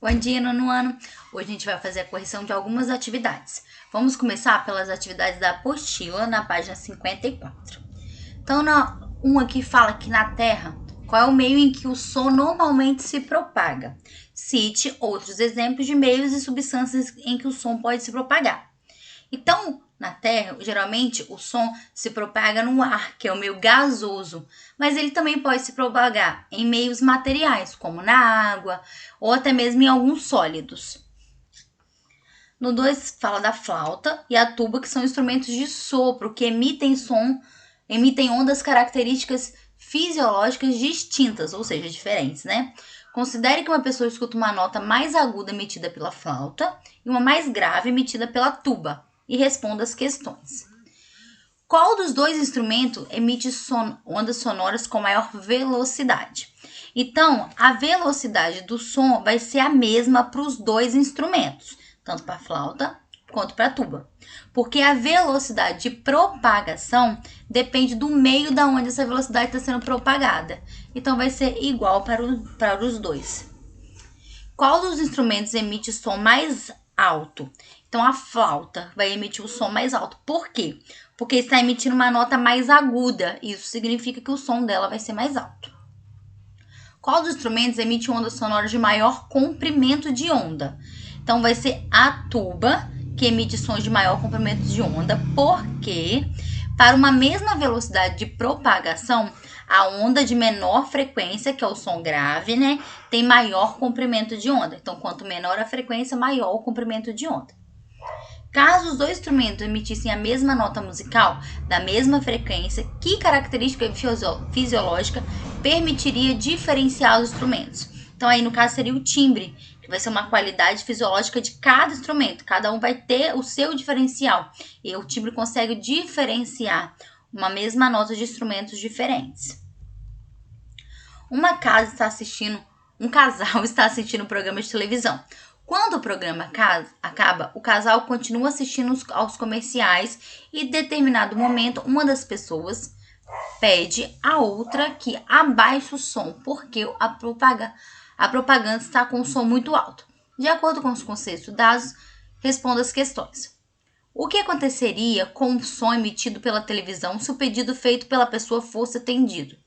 Bom dia, nono ano! Hoje a gente vai fazer a correção de algumas atividades. Vamos começar pelas atividades da apostila, na página 54. Então, um aqui fala que na Terra, qual é o meio em que o som normalmente se propaga? Cite outros exemplos de meios e substâncias em que o som pode se propagar. Então, na Terra, geralmente o som se propaga no ar, que é o meio gasoso, mas ele também pode se propagar em meios materiais, como na água ou até mesmo em alguns sólidos. No 2 fala da flauta e a tuba, que são instrumentos de sopro que emitem ondas características fisiológicas distintas, ou seja, diferentes, né? Considere que uma pessoa escuta uma nota mais aguda emitida pela flauta e uma mais grave emitida pela tuba e responda as questões. Qual dos dois instrumentos emite ondas sonoras com maior velocidade? Então, a velocidade do som vai ser a mesma para os dois instrumentos, tanto para a flauta quanto para a tuba, porque a velocidade de propagação depende do meio da onde essa velocidade está sendo propagada. Então, vai ser igual para os dois. Qual dos instrumentos emite som mais alto? Então, a flauta vai emitir o som mais alto. Por quê? Porque está emitindo uma nota mais aguda. Isso significa que o som dela vai ser mais alto. Qual dos instrumentos emite ondas sonoras de maior comprimento de onda? Então, vai ser a tuba, que emite sons de maior comprimento de onda, porque para uma mesma velocidade de propagação, a onda de menor frequência, que é o som grave, né, tem maior comprimento de onda. Então, quanto menor a frequência, maior o comprimento de onda. Caso os dois instrumentos emitissem a mesma nota musical, da mesma frequência, que característica fisiológica permitiria diferenciar os instrumentos? Então, aí no caso seria o timbre, que vai ser uma qualidade fisiológica de cada instrumento. Cada um vai ter o seu diferencial. E o timbre consegue diferenciar uma mesma nota de instrumentos diferentes. Um casal está assistindo um programa de televisão. Quando o programa acaba, o casal continua assistindo aos comerciais e, em determinado momento, uma das pessoas pede à outra que abaixe o som, porque a propaganda está com um som muito alto. De acordo com os conceitos estudados, responda as questões. O que aconteceria com o som emitido pela televisão se o pedido feito pela pessoa fosse atendido?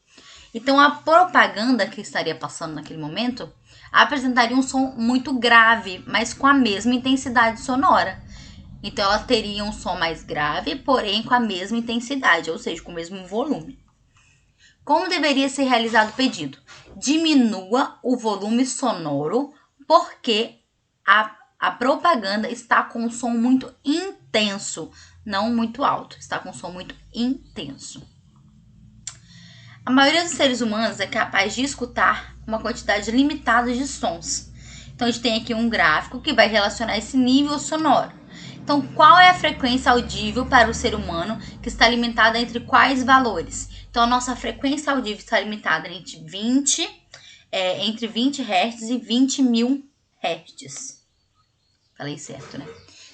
Então, a propaganda que estaria passando naquele momento apresentaria um som muito grave, mas com a mesma intensidade sonora. Então, ela teria um som mais grave, porém com a mesma intensidade, ou seja, com o mesmo volume. Como deveria ser realizado o pedido? Diminua o volume sonoro, porque a propaganda está com um som muito intenso, não muito alto, está com um som muito intenso. A maioria dos seres humanos é capaz de escutar uma quantidade limitada de sons. Então, a gente tem aqui um gráfico que vai relacionar esse nível sonoro. Então, qual é a frequência audível para o ser humano que está limitada entre quais valores? Então, a nossa frequência audível está limitada entre 20 Hz e 20.000 Hz. Falei certo, né?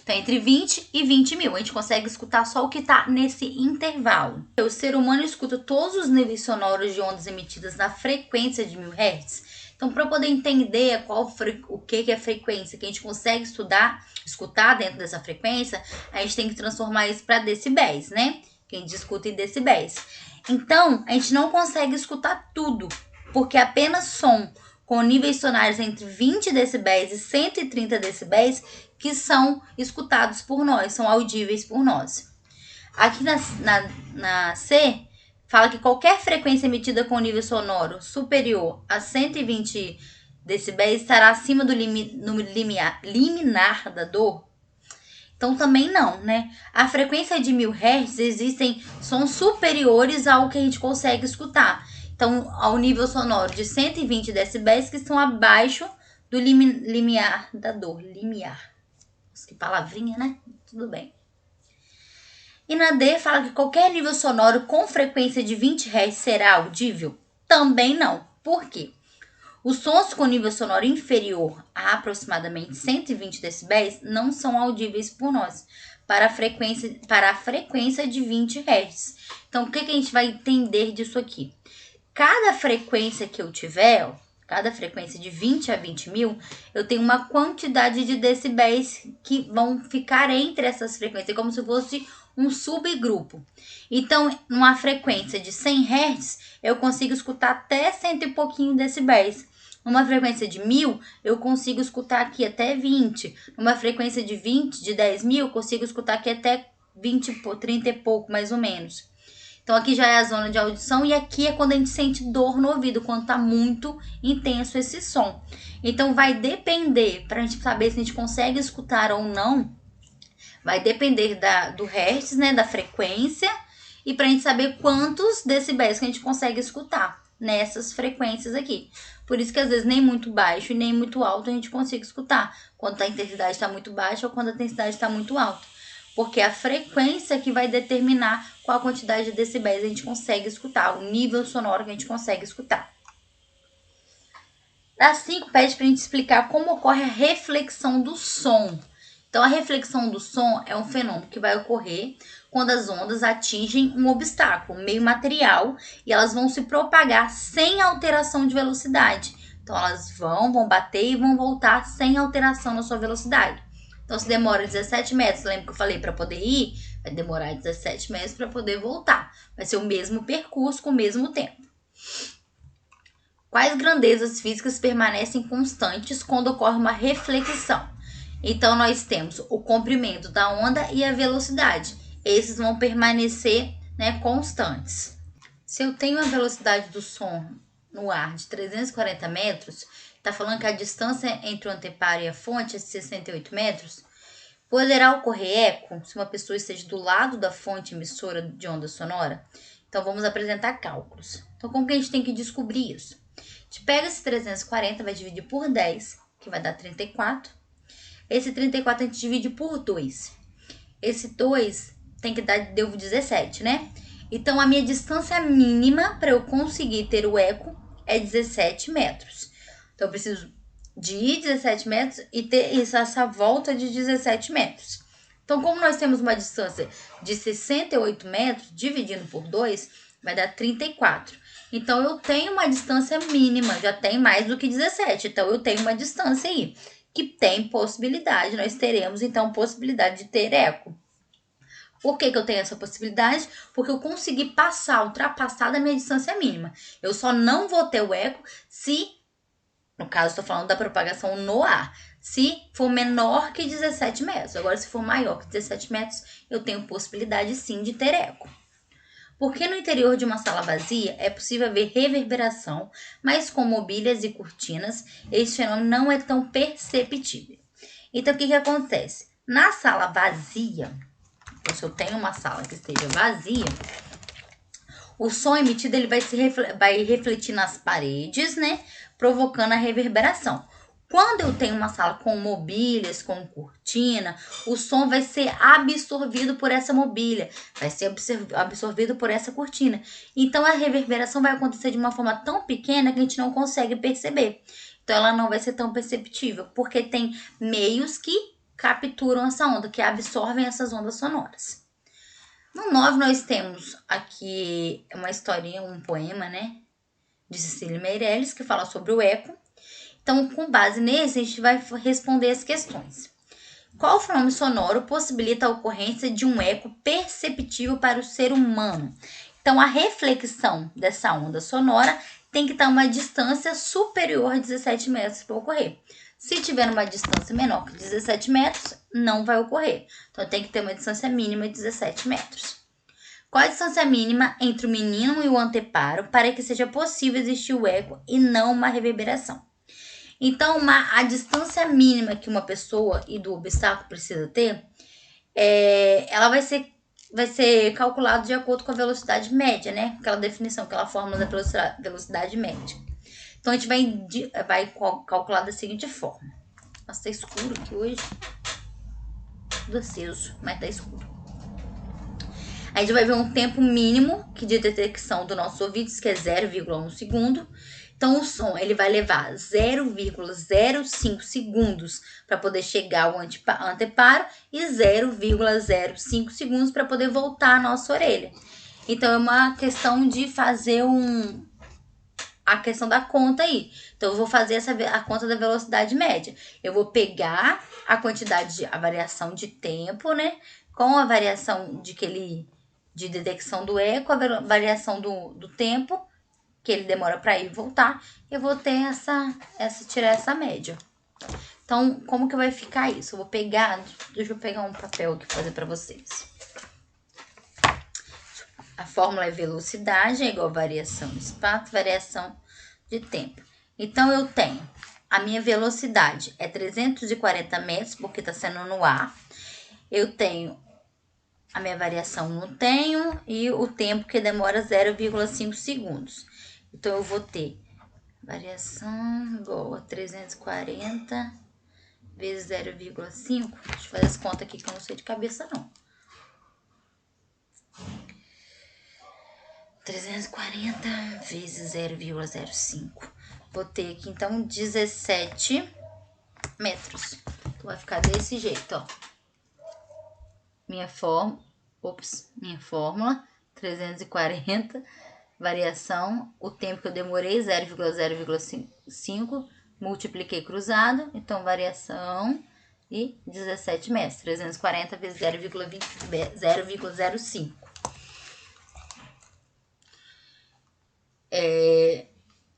Então, entre 20 e 20 mil. A gente consegue escutar só o que está nesse intervalo. O ser humano escuta todos os níveis sonoros de ondas emitidas na frequência de 1000 Hz. Então, para poder entender o que é frequência que a gente consegue escutar dentro dessa frequência, a gente tem que transformar isso para decibéis, né? Que a gente escuta em decibéis. Então, a gente não consegue escutar tudo, porque apenas som com níveis sonoros entre 20 decibéis e 130 decibéis que são escutados por nós, são audíveis por nós. Aqui na C, fala que qualquer frequência emitida com nível sonoro superior a 120 decibéis estará acima do limiar da dor. Então, também não, né? A frequência de 1000 Hz existem sons superiores ao que a gente consegue escutar. Então, ao nível sonoro de 120 decibéis que estão abaixo do limiar da dor. Limiar. Que palavrinha, né? Tudo bem. E na D fala que qualquer nível sonoro com frequência de 20 Hz será audível? Também não. Por quê? Os sons com nível sonoro inferior a aproximadamente 120 decibéis não são audíveis por nós para a frequência de 20 Hz. Então, o que a gente vai entender disso aqui? Cada frequência que eu tiver, cada frequência de 20 a 20 mil, eu tenho uma quantidade de decibéis que vão ficar entre essas frequências, como se fosse um subgrupo. Então, numa frequência de 100 Hz, eu consigo escutar até 100 e pouquinho decibéis. Numa frequência de 1000, eu consigo escutar aqui até 20. Numa frequência de 20, de 10.000, eu consigo escutar aqui até 20, 30 e pouco, mais ou menos. Então, aqui já é a zona de audição e aqui é quando a gente sente dor no ouvido, quando tá muito intenso esse som. Então, vai depender, pra gente saber se a gente consegue escutar ou não, vai depender do hertz, né, da frequência, e pra gente saber quantos decibéis que a gente consegue escutar nessas frequências aqui. Por isso que às vezes nem muito baixo e nem muito alto a gente consegue escutar, quando a intensidade está muito baixa ou quando a intensidade está muito alta. Porque é a frequência que vai determinar qual a quantidade de decibéis a gente consegue escutar, o nível sonoro que a gente consegue escutar. Na 5 pede para a gente explicar como ocorre a reflexão do som. Então, a reflexão do som é um fenômeno que vai ocorrer quando as ondas atingem um obstáculo, um meio material, e elas vão se propagar sem alteração de velocidade. Então, elas vão bater e vão voltar sem alteração na sua velocidade. Então, se demora 17 metros, lembra que eu falei para poder ir? Vai demorar 17 metros para poder voltar. Vai ser o mesmo percurso com o mesmo tempo. Quais grandezas físicas permanecem constantes quando ocorre uma reflexão? Então, nós temos o comprimento da onda e a velocidade. Esses vão permanecer, né, constantes. Se eu tenho a velocidade do som no ar de 340 metros, está falando que a distância entre o anteparo e a fonte é 68 metros, poderá ocorrer eco se uma pessoa esteja do lado da fonte emissora de onda sonora? Então, vamos apresentar cálculos. Então, como que a gente tem que descobrir isso? A gente pega esse 340, vai dividir por 10, que vai dar 34. Esse 34 a gente divide por 2. Esse 2 tem que dar, deu 17, né? Então, a minha distância mínima para eu conseguir ter o eco é 17 metros. Então, eu preciso de 17 metros e ter essa volta de 17 metros. Então, como nós temos uma distância de 68 metros, dividindo por 2, vai dar 34. Então, eu tenho uma distância mínima, já tem mais do que 17. Então, eu tenho uma distância aí, que tem possibilidade, nós teremos, então, possibilidade de ter eco. Por que eu tenho essa possibilidade? Porque eu consegui ultrapassar da minha distância mínima. Eu só não vou ter o eco se, no caso, estou falando da propagação no ar, se for menor que 17 metros. Agora, se for maior que 17 metros, eu tenho possibilidade, sim, de ter eco. Porque no interior de uma sala vazia é possível ver reverberação, mas com mobílias e cortinas, esse fenômeno não é tão perceptível. Então, o que acontece? Na sala vazia, então, se eu tenho uma sala que esteja vazia, o som emitido ele vai refletir nas paredes, né? Provocando a reverberação. Quando eu tenho uma sala com mobílias, com cortina, o som vai ser absorvido por essa mobília, vai ser absorvido por essa cortina. Então, a reverberação vai acontecer de uma forma tão pequena que a gente não consegue perceber. Então, ela não vai ser tão perceptível, porque tem meios que capturam essa onda, que absorvem essas ondas sonoras. No 9, nós temos aqui uma historinha, um poema, né, de Cecília Meirelles, que fala sobre o eco. Então, com base nesse, a gente vai responder as questões. Qual fenômeno sonoro possibilita a ocorrência de um eco perceptível para o ser humano? Então, a reflexão dessa onda sonora tem que estar a uma distância superior a 17 metros para ocorrer. Se tiver uma distância menor que 17 metros, não vai ocorrer. Então, tem que ter uma distância mínima de 17 metros. Qual a distância mínima entre o mínimo e o anteparo para que seja possível existir o eco e não uma reverberação? Então, a distância mínima que uma pessoa e do obstáculo precisa ter, ela vai ser calculada de acordo com a velocidade média, né? Aquela definição, aquela fórmula da velocidade média. Então, a gente vai calcular da seguinte forma. Nossa, tá escuro aqui hoje. Tudo aceso, mas tá escuro. A gente vai ver um tempo mínimo de detecção dos nossos ouvidos, que é 0,1 segundo. Então, o som ele vai levar 0,05 segundos para poder chegar ao anteparo e 0,05 segundos para poder voltar a nossa orelha. Então, é uma questão de fazer a questão da conta aí. Então, eu vou fazer a conta da velocidade média. Eu vou pegar a quantidade, a variação de tempo, né? Com a variação de detecção do eco, a variação do tempo, que ele demora para ir e voltar. Eu vou ter tirar essa média. Então, como que vai ficar isso? Eu vou pegar, deixa eu pegar um papel aqui pra fazer para vocês. A fórmula é velocidade é igual a variação de espaço, variação de tempo. Então, eu tenho a minha velocidade é 340 metros, porque está sendo no ar. Eu tenho a minha variação no tempo e o tempo que demora 0,5 segundos. Então, eu vou ter variação igual a 340 vezes 0,5. Deixa eu fazer as contas aqui que eu não sei de cabeça, não. 340 vezes 0,05. Vou ter aqui, então, 17 metros. Então, vai ficar desse jeito, ó. Minha fórmula, 340, variação, o tempo que eu demorei, 0,05, multipliquei cruzado, então, variação e 17 metros. 340 vezes 0,05.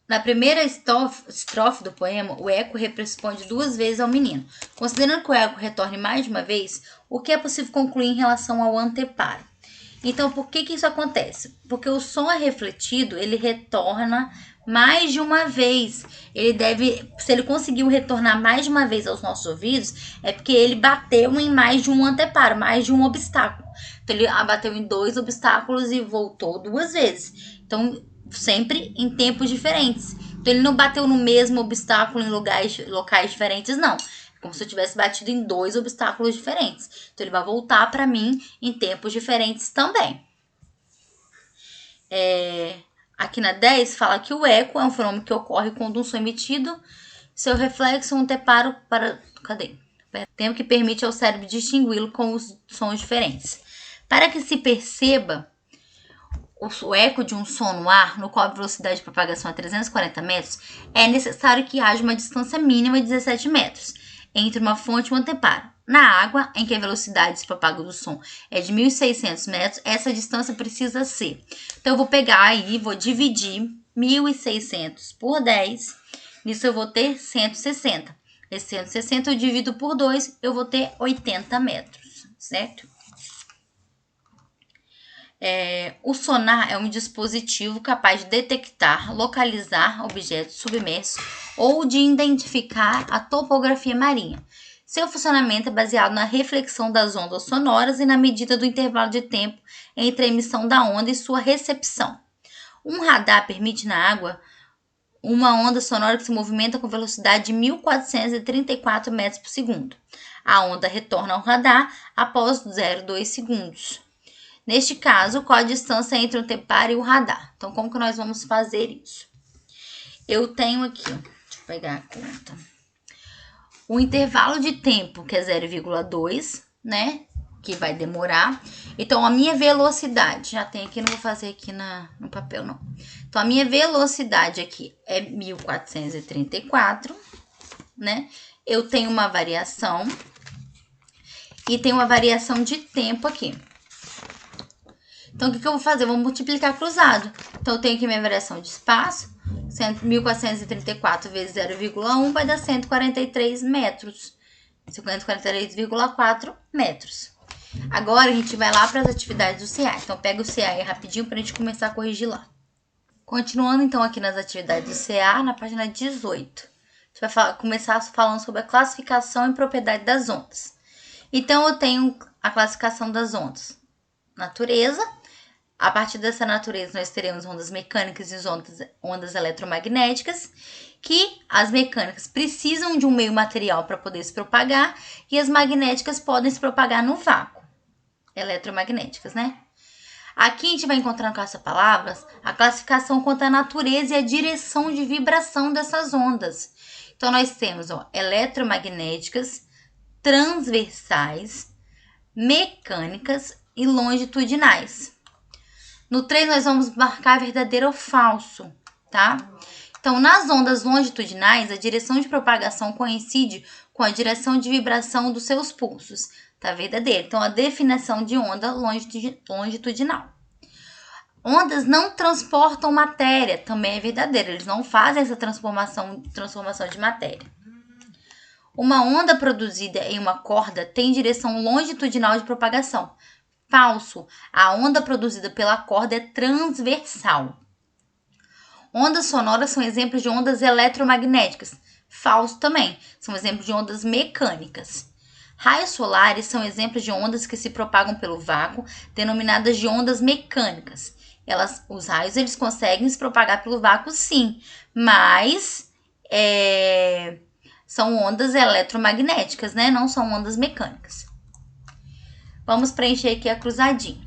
Na primeira estrofe do poema, o eco responde 2 vezes ao menino. Considerando que o eco retorne mais de uma vez, o que é possível concluir em relação ao anteparo? Então, por que isso acontece? Porque o som é refletido, ele retorna mais de uma vez. Se ele conseguiu retornar mais de uma vez aos nossos ouvidos, é porque ele bateu em mais de um anteparo, mais de um obstáculo. Então, ele bateu em 2 obstáculos e voltou 2 vezes. Então, sempre em tempos diferentes. Então, ele não bateu no mesmo obstáculo em locais diferentes, não. É como se eu tivesse batido em 2 obstáculos diferentes. Então, ele vai voltar para mim em tempos diferentes também. Aqui na 10 fala que o eco é um fenômeno que ocorre quando um som emitido, seu reflexo é um anteparo para... Tempo que permite ao cérebro distingui-lo com os sons diferentes. Para que se perceba o eco de um som no ar, no qual a velocidade de propagação é 340 metros, é necessário que haja uma distância mínima de 17 metros entre uma fonte e um anteparo. Na água, em que a velocidade de propaga do som é de 1.600 metros, essa distância precisa ser. Então, eu vou pegar aí, vou dividir 1.600 por 10. Nisso, eu vou ter 160. Esse 160 eu divido por 2, eu vou ter 80 metros, certo? O sonar é um dispositivo capaz de detectar, localizar objetos submersos ou de identificar a topografia marinha. Seu funcionamento é baseado na reflexão das ondas sonoras e na medida do intervalo de tempo entre a emissão da onda e sua recepção. Um radar permite na água uma onda sonora que se movimenta com velocidade de 1.434 metros por segundo. A onda retorna ao radar após 0,2 segundos. Neste caso, qual a distância entre o anteparo e o radar? Então, como que nós vamos fazer isso? Eu tenho aqui, deixa eu pegar a conta. O intervalo de tempo, que é 0,2, né? Que vai demorar. Então, a minha velocidade, já tem aqui, não vou fazer aqui no papel, não. Então, a minha velocidade aqui é 1.434, né? Eu tenho uma variação e tem uma variação de tempo aqui. Então, o que eu vou fazer? Eu vou multiplicar cruzado. Então, eu tenho aqui minha variação de espaço. 1.434 vezes 0,1 vai dar 143 metros. 143,4 metros. Agora, a gente vai lá para as atividades do CA. Então, pega o CA aí rapidinho para a gente começar a corrigir lá. Continuando, então, aqui nas atividades do CA, na página 18. A gente vai começar falando sobre a classificação e propriedade das ondas. Então, eu tenho a classificação das ondas. Natureza. A partir dessa natureza, nós teremos ondas mecânicas e ondas eletromagnéticas, que as mecânicas precisam de um meio material para poder se propagar, e as magnéticas podem se propagar no vácuo. Eletromagnéticas, né? Aqui a gente vai encontrar com essas palavras a classificação quanto à natureza e a direção de vibração dessas ondas. Então, nós temos eletromagnéticas, transversais, mecânicas e longitudinais. No 3, nós vamos marcar verdadeiro ou falso. tá? Então, nas ondas longitudinais, a direção de propagação coincide com a direção de vibração dos seus pulsos, tá verdadeiro? Então, a definição de onda longitudinal. Ondas não transportam matéria, também é verdadeiro. Eles não fazem essa transformação de matéria. Uma onda produzida em uma corda tem direção longitudinal de propagação. Falso. A onda produzida pela corda é transversal. Ondas sonoras são exemplos de ondas eletromagnéticas. Falso também. São exemplos de ondas mecânicas. Raios solares são exemplos de ondas que se propagam pelo vácuo, denominadas de ondas mecânicas. Os raios eles conseguem se propagar pelo vácuo, sim, mas são ondas eletromagnéticas, né? Não são ondas mecânicas. Vamos preencher aqui a cruzadinha.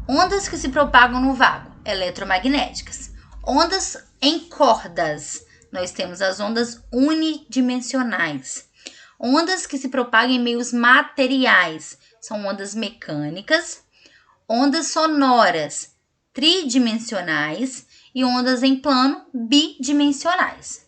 Ondas que se propagam no vácuo, eletromagnéticas. Ondas em cordas, nós temos as ondas unidimensionais. Ondas que se propagam em meios materiais, são ondas mecânicas. Ondas sonoras, tridimensionais, e ondas em plano, bidimensionais.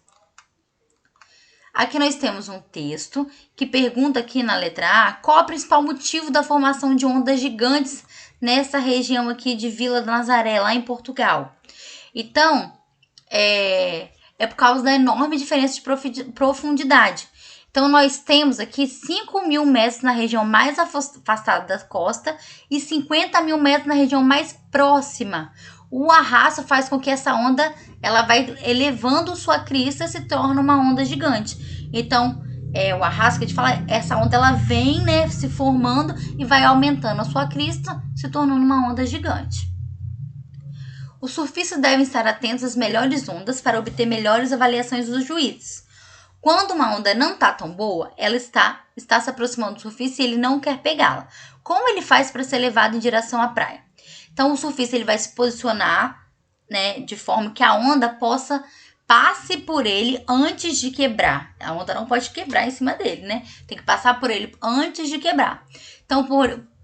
Aqui nós temos um texto que pergunta aqui na letra A qual é o principal motivo da formação de ondas gigantes nessa região aqui de Vila da Nazaré, lá em Portugal. Então, é por causa da enorme diferença de profundidade. Então, nós temos aqui 5.000 metros na região mais afastada da costa e 50.000 metros na região mais próxima. O arrasto faz com que essa onda ela vai elevando sua crista e se torna uma onda gigante. Então, o arrasto que a gente fala, essa onda ela vem, né, se formando e vai aumentando a sua crista, se tornando uma onda gigante. Os surfistas devem estar atentos às melhores ondas para obter melhores avaliações dos juízes. Quando uma onda não está tão boa, ela está se aproximando do surfista e ele não quer pegá-la. Como ele faz para ser levado em direção à praia? Então, o surfista ele vai se posicionar, né, de forma que a onda passe por ele antes de quebrar. A onda não pode quebrar em cima dele, né? Tem que passar por ele antes de quebrar. Então,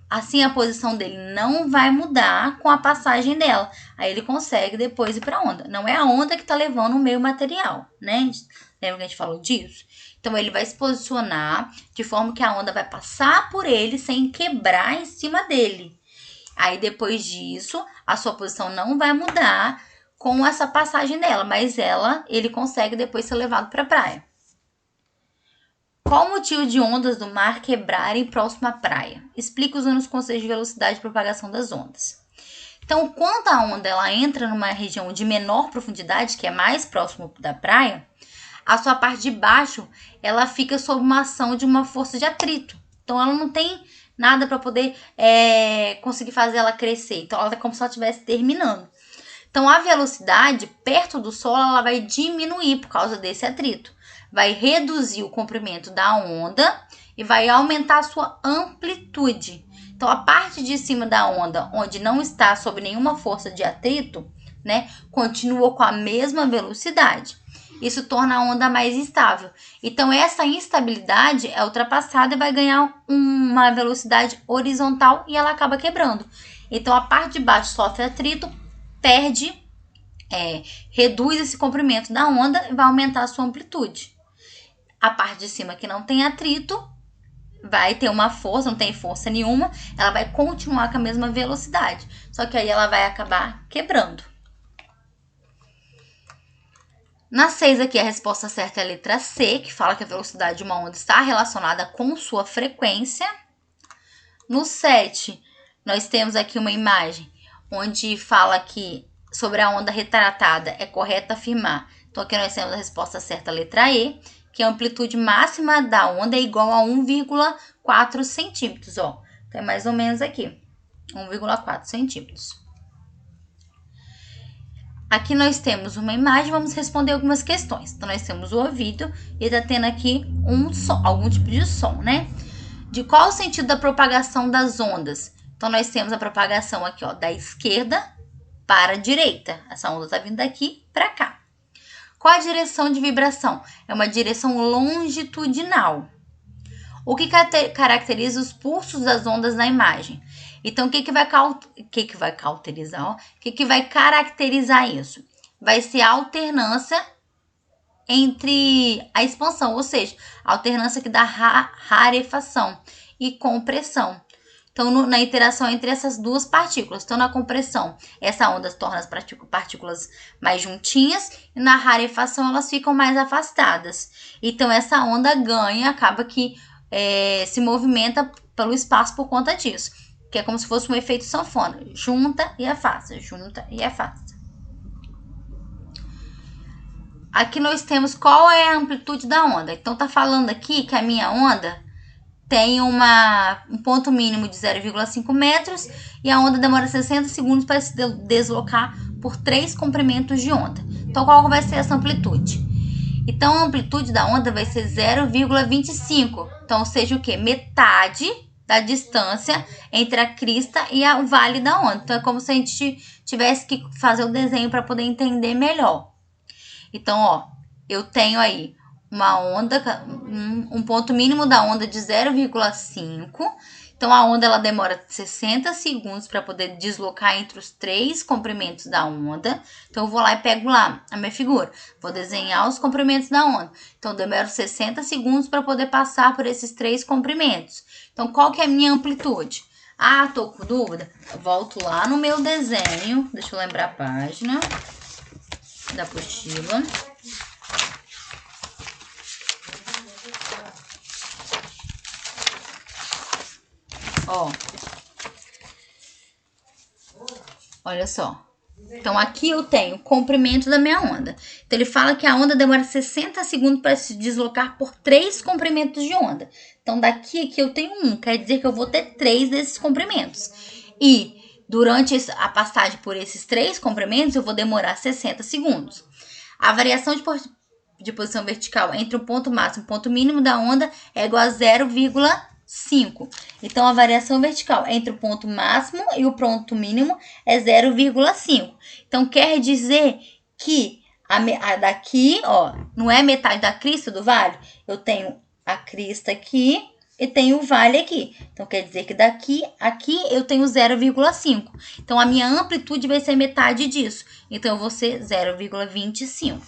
assim a posição dele não vai mudar com a passagem dela. Aí ele consegue depois ir para a onda. Não é a onda que está levando o meio material, né? Lembra que a gente falou disso? Então, ele vai se posicionar de forma que a onda vai passar por ele sem quebrar em cima dele. Aí, depois disso, a sua posição não vai mudar com essa passagem dela, mas ele consegue depois ser levado para a praia. Qual o motivo de ondas do mar quebrarem próximo à praia? Explica usando os conceitos de velocidade e propagação das ondas. Então, quando a onda ela entra numa região de menor profundidade, que é mais próximo da praia, a sua parte de baixo ela fica sob uma ação de uma força de atrito. Então, ela não tem nada para poder conseguir fazer ela crescer. Então, ela é como se ela estivesse terminando. Então, a velocidade perto do solo ela vai diminuir por causa desse atrito. Vai reduzir o comprimento da onda e vai aumentar a sua amplitude. Então, a parte de cima da onda, onde não está sob nenhuma força de atrito, né, continua com a mesma velocidade. Isso torna a onda mais instável. Então, essa instabilidade é ultrapassada e vai ganhar uma velocidade horizontal e ela acaba quebrando. Então, a parte de baixo sofre atrito, reduz esse comprimento da onda e vai aumentar a sua amplitude. A parte de cima que não tem atrito vai ter uma força, não tem força nenhuma, ela vai continuar com a mesma velocidade. Só que aí ela vai acabar quebrando. Na 6 aqui, a resposta certa é a letra C, que fala que a velocidade de uma onda está relacionada com sua frequência. No 7, nós temos aqui uma imagem onde fala que sobre a onda retratada é correto afirmar. Então, aqui nós temos a resposta certa, a letra E, que a amplitude máxima da onda é igual a 1,4 centímetros. Ó. Então, é mais ou menos aqui, 1,4 centímetros. Aqui nós temos uma imagem, vamos responder algumas questões. Então, nós temos o ouvido e está tendo aqui um som, algum tipo de som, né? De qual o sentido da propagação das ondas? Então, nós temos a propagação aqui, ó, da esquerda para a direita. Essa onda está vindo daqui para cá. Qual a direção de vibração? É uma direção longitudinal. O que caracteriza os pulsos das ondas na imagem? Então, o que vai caracterizar isso? vai ser a alternância entre a expansão, ou seja, a alternância que dá rarefação e compressão. Então, na interação entre essas duas partículas. Então, na compressão, essa onda torna as partículas mais juntinhas e na rarefação elas ficam mais afastadas. Então, essa onda ganha, acaba que se movimenta pelo espaço por conta disso. Que é como se fosse um efeito sanfona. Junta e afasta, junta e afasta. Aqui nós temos qual é a amplitude da onda. Então, tá falando aqui que a minha onda tem um ponto mínimo de 0,5 metros e a onda demora 60 segundos para se deslocar por 3 comprimentos de onda. Então, qual vai ser essa amplitude? Então, a amplitude da onda vai ser 0,25. Então, ou seja, o quê? Metade da distância entre a crista e o vale da onda. Então, é como se a gente tivesse que fazer o desenho para poder entender melhor. Então, ó, eu tenho aí uma onda, um ponto mínimo da onda de 0,5. Então, a onda ela demora 60 segundos para poder deslocar entre os 3 comprimentos da onda. Então, eu vou lá e pego lá a minha figura. Vou desenhar os comprimentos da onda. Então, eu demoro 60 segundos para poder passar por esses 3 comprimentos. Então, qual que é a minha amplitude? Ah, tô com dúvida? Eu volto lá no meu desenho. Deixa eu lembrar a página da apostila. Ó, olha só. Então, aqui eu tenho o comprimento da minha onda. Então, ele fala que a onda demora 60 segundos para se deslocar por 3 comprimentos de onda. Então, daqui aqui eu tenho 1, quer dizer que eu vou ter 3 desses comprimentos. E durante a passagem por esses 3 comprimentos, eu vou demorar 60 segundos. A variação de posição vertical entre o ponto máximo e o ponto mínimo da onda é igual a 0,5. Então, a variação vertical entre o ponto máximo e o ponto mínimo é 0,5. Então, quer dizer que a daqui, ó, não é metade da crista do vale? Eu tenho a crista aqui e tenho o vale aqui. Então, quer dizer que daqui, aqui, eu tenho 0,5. Então, a minha amplitude vai ser metade disso. Então, eu vou ser 0,25.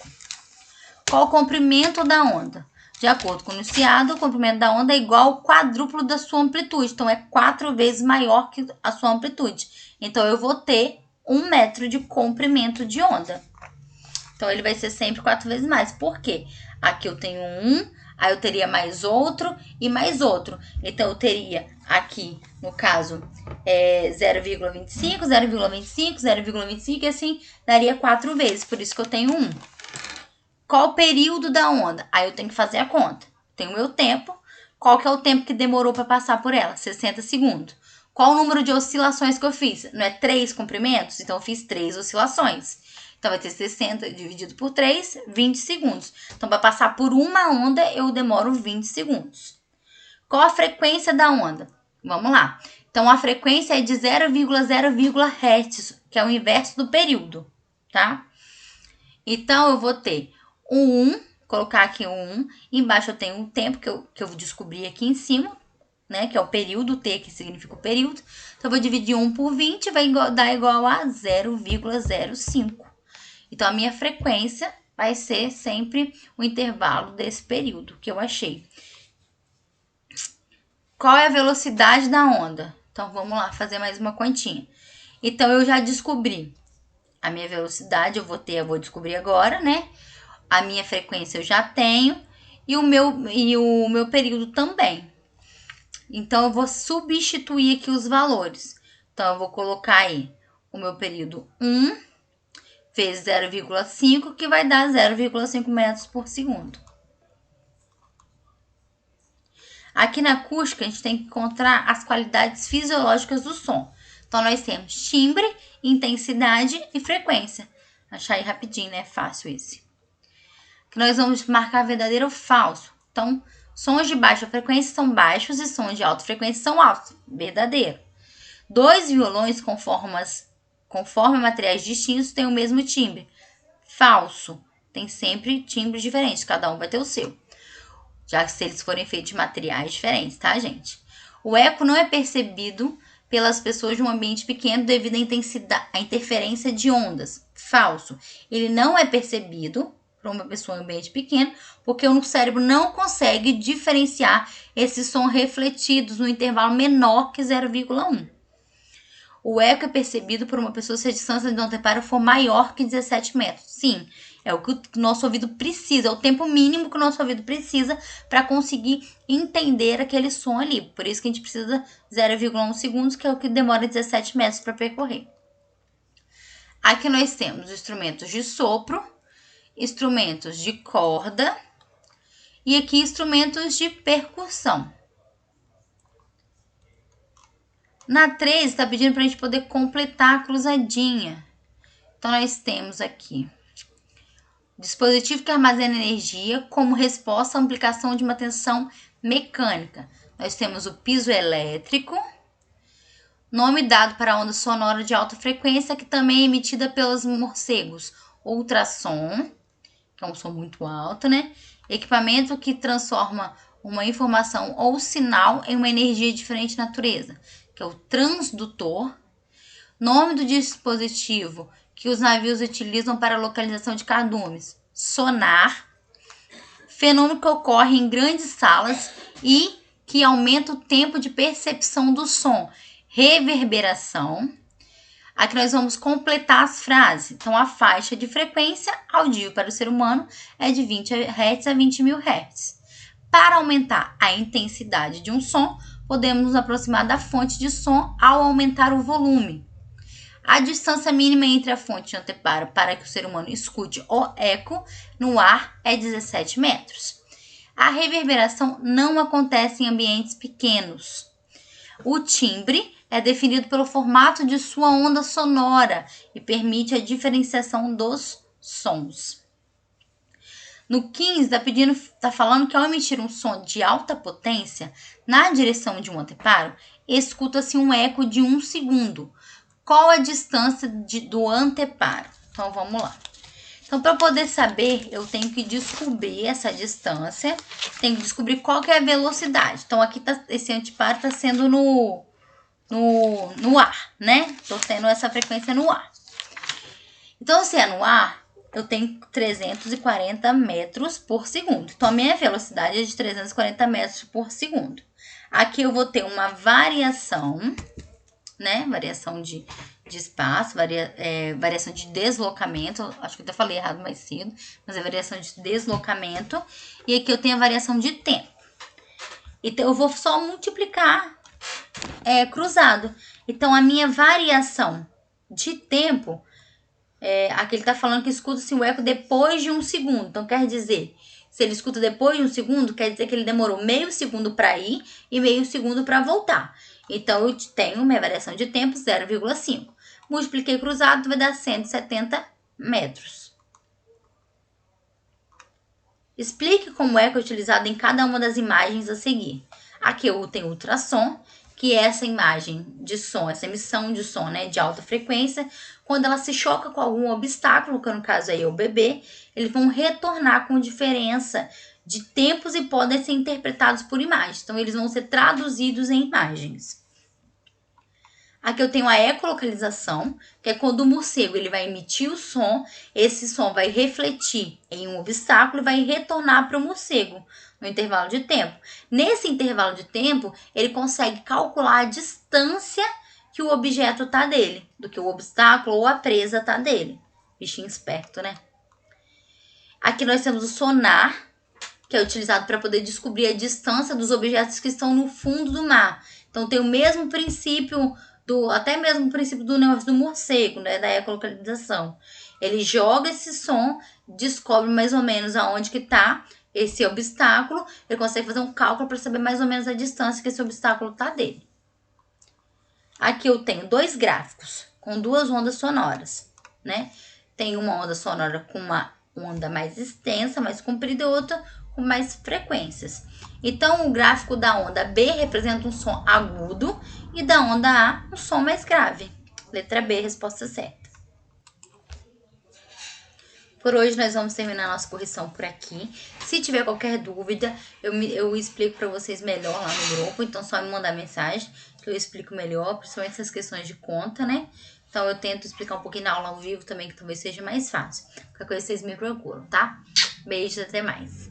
Qual o comprimento da onda? De acordo com o enunciado, o comprimento da onda é igual ao quádruplo da sua amplitude. Então, é 4 vezes maior que a sua amplitude. Então, eu vou ter 1 metro de comprimento de onda. Então, ele vai ser sempre 4 vezes mais. Por quê? Aqui eu tenho 1, aí eu teria mais outro e mais outro. Então, eu teria aqui, no caso, 0,25, 0,25, 0,25 e assim daria 4 vezes. Por isso que eu tenho 1. Qual o período da onda? Aí eu tenho que fazer a conta. Tenho o meu tempo. Qual que é o tempo que demorou para passar por ela? 60 segundos. Qual o número de oscilações que eu fiz? Não é 3 comprimentos? Então, eu fiz 3 oscilações. Então, vai ter 60 dividido por 3, 20 segundos. Então, para passar por uma onda, eu demoro 20 segundos. Qual a frequência da onda? Vamos lá. Então, a frequência é de 0,0, Hz, que é o inverso do período, tá? Então, eu vou ter o 1, colocar aqui o 1. Embaixo eu tenho o tempo que eu descobri aqui em cima, né? Que é o período, T, que significa o período. Então, eu vou dividir 1 por 20, vai dar igual a 0,05. Então, a minha frequência vai ser sempre o intervalo desse período que eu achei. Qual é a velocidade da onda? Então, vamos lá fazer mais uma continha. Então, eu já descobri a minha velocidade, eu vou descobrir agora, né? A minha frequência eu já tenho e o meu período também. Então, eu vou substituir aqui os valores. Então, eu vou colocar aí o meu período 1 vezes 0,5, que vai dar 0,5 metros por segundo. Aqui na acústica, a gente tem que encontrar as qualidades fisiológicas do som. Então, nós temos timbre, intensidade e frequência. Achar aí rapidinho, né? Fácil esse. Que nós vamos marcar verdadeiro ou falso. Então, sons de baixa frequência são baixos e sons de alta frequência são altos. Verdadeiro. 2 violões conforme materiais distintos têm o mesmo timbre. Falso. Tem sempre timbres diferentes, cada um vai ter o seu. Já que se eles forem feitos de materiais diferentes, tá, gente? O eco não é percebido pelas pessoas de um ambiente pequeno devido à interferência de ondas. Falso. Ele não é percebido por uma pessoa em um ambiente pequeno, porque o cérebro não consegue diferenciar esses sons refletidos no intervalo menor que 0,1. O eco é percebido por uma pessoa se a distância de um anteparo for maior que 17 metros. Sim, é o que o nosso ouvido precisa, é o tempo mínimo que o nosso ouvido precisa para conseguir entender aquele som ali. Por isso que a gente precisa de 0,1 segundos, que é o que demora 17 metros para percorrer. Aqui nós temos instrumentos de sopro, instrumentos de corda e aqui instrumentos de percussão. Na 3, está pedindo para a gente poder completar a cruzadinha. Então, nós temos aqui dispositivo que armazena energia como resposta à ampliação de uma tensão mecânica. Nós temos o piso elétrico, nome dado para a onda sonora de alta frequência, que também é emitida pelos morcegos. Ultrassom, que é um som muito alto, né? Equipamento que transforma uma informação ou sinal em uma energia de diferente natureza, que é o transdutor. Nome do dispositivo que os navios utilizam para a localização de cardumes: sonar. Fenômeno que ocorre em grandes salas e que aumenta o tempo de percepção do som: reverberação. Aqui nós vamos completar as frases. Então, a faixa de frequência audível para o ser humano é de 20 Hz a 20.000 Hz. Para aumentar a intensidade de um som, podemos nos aproximar da fonte de som ao aumentar o volume. A distância mínima entre a fonte e o anteparo para que o ser humano escute o eco no ar é 17 metros. A reverberação não acontece em ambientes pequenos. O timbre é definido pelo formato de sua onda sonora e permite a diferenciação dos sons. No 15, está falando que ao emitir um som de alta potência na direção de um anteparo, escuta-se um eco de 1 segundo. Qual a distância do anteparo? Então, vamos lá. Então, para poder saber, eu tenho que descobrir essa distância, tenho que descobrir qual que é a velocidade. Então, aqui esse anteparo está sendo no ar, né? Estou tendo essa frequência no ar. Então, se é no ar, eu tenho 340 metros por segundo. Então, a minha velocidade é de 340 metros por segundo. Aqui eu vou ter uma variação, né? Variação de espaço, variação de deslocamento. Acho que eu até falei errado mais cedo, mas é variação de deslocamento. E aqui eu tenho a variação de tempo. Então, eu vou só multiplicar cruzado. Então, a minha variação de tempo, aqui ele está falando que escuta-se o eco depois de 1 segundo. Então, quer dizer, se ele escuta depois de 1 segundo, quer dizer que ele demorou meio segundo para ir e meio segundo para voltar. Então, eu tenho minha variação de tempo 0,5. Multipliquei cruzado, vai dar 170 metros. Explique como o eco é utilizado em cada uma das imagens a seguir. Aqui eu tenho ultrassom, que é essa imagem de som, essa emissão de som, né, de alta frequência. Quando ela se choca com algum obstáculo, que no caso aí é o bebê, eles vão retornar com diferença de tempos e podem ser interpretados por imagens. Então, eles vão ser traduzidos em imagens. Aqui eu tenho a ecolocalização, que é quando o morcego ele vai emitir o som, esse som vai refletir em um obstáculo e vai retornar para o morcego no intervalo de tempo. Nesse intervalo de tempo, ele consegue calcular a distância que o objeto está dele, do que o obstáculo ou a presa está dele. Bichinho esperto, né? Aqui nós temos o sonar, que é utilizado para poder descobrir a distância dos objetos que estão no fundo do mar. Então, tem o mesmo princípio, até mesmo o princípio do negócio do morcego, né, da ecolocalização. Ele joga esse som, descobre mais ou menos aonde que está esse obstáculo, ele consegue fazer um cálculo para saber mais ou menos a distância que esse obstáculo está dele. Aqui eu tenho 2 gráficos com 2 ondas sonoras, né? Tem uma onda sonora com uma onda mais extensa, mais comprida, e outra com mais frequências. Então, o gráfico da onda B representa um som agudo e da onda A um som mais grave. Letra B, resposta certa. Por hoje nós vamos terminar a nossa correção por aqui. Se tiver qualquer dúvida, eu explico para vocês melhor lá no grupo. Então, só me mandar mensagem que eu explico melhor, principalmente essas questões de conta, né? Então eu tento explicar um pouquinho na aula ao vivo também, que talvez seja mais fácil. Qualquer coisa vocês me procuram, tá? Beijos, até mais.